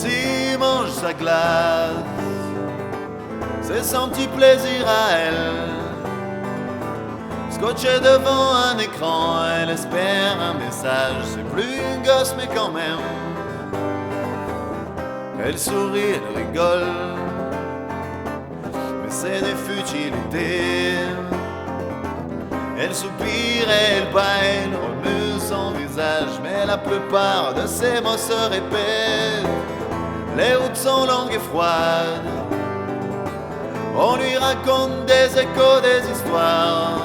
Lucie mange sa glace, c'est son petit plaisir à elle. Scotchée devant un écran, elle espère un message. C'est plus une gosse mais quand même. Elle sourit, elle rigole, mais c'est des futilités. Elle soupire et elle bâille, elle remue son visage, mais la plupart de ses mots se répètent. Les routes sont longues et froides, on lui raconte des échos, des histoires.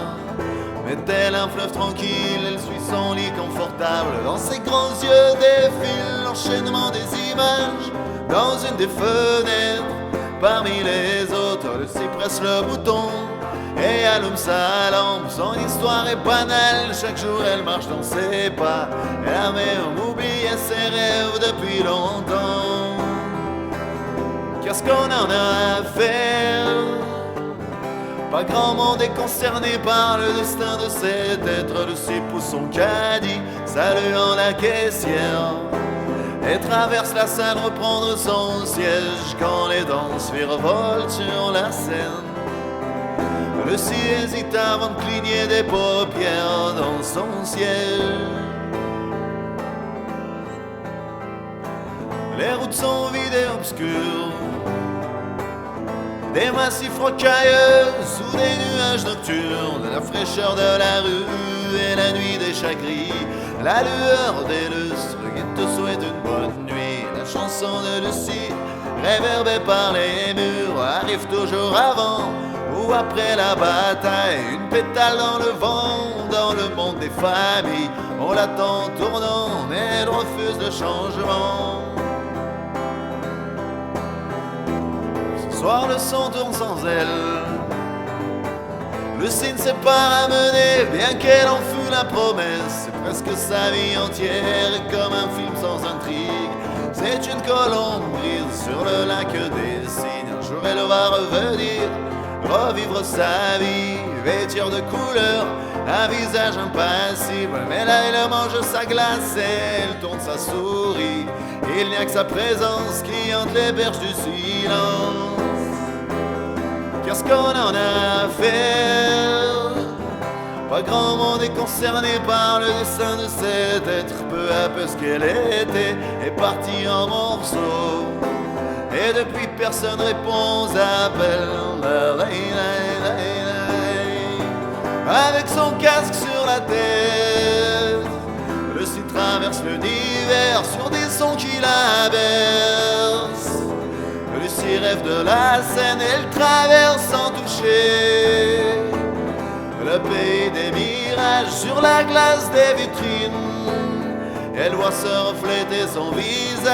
Mais tel un fleuve tranquille, elle suit son lit confortable. Dans ses grands yeux défile l'enchaînement des images. Dans une des fenêtres, parmi les autres, elle presse le bouton et allume sa lampe. Son histoire est banale, chaque jour elle marche dans ses pas. Elle a même oublié ses rêves depuis longtemps. Qu'est-ce qu'on en a à faire? Pas grand monde est concerné par le destin de cet être. Lucie pousse son caddie, saluant la caissière, et traverse la salle reprendre son siège. Quand les danses virevoltent sur la scène, Lucie hésite avant de cligner des paupières dans son siège. Les routes sont vides et obscures, des massifs rocailleux sous des nuages nocturnes, la fraîcheur de la rue et la nuit des chagris, la lueur des lustres qui te souhaite une bonne nuit. La chanson de Lucie, réverbée par les murs, arrive toujours avant ou après la bataille. Une pétale dans le vent, dans le monde des familles, on l'attend tournant, mais elle refuse le changement. Ce soir le son tourne sans elle, Lucie ne sait pas ramener, bien qu'elle en fût la promesse. C'est presque sa vie entière, comme un film sans intrigue. C'est une colombe grise sur le lac des cygnes. Un jour elle va revenir, revivre sa vie, vêtir de couleur, un visage impassible. Mais là elle mange sa glace et elle tourne sa souris. Il n'y a que sa présence qui hante les berges du silence. Qu'est-ce qu'on en a à faire? Pas grand monde est concerné par le destin de cet être. Peu à peu ce qu'elle était est parti en morceaux, et depuis personne répond aux appels. Avec son casque sur la tête, Lucie traverse l'univers sur des sons qui la bercent. Lucie rêve de la scène, elle traverse sans toucher le pays des mirages sur la glace des vitrines. Elle voit se refléter son visage.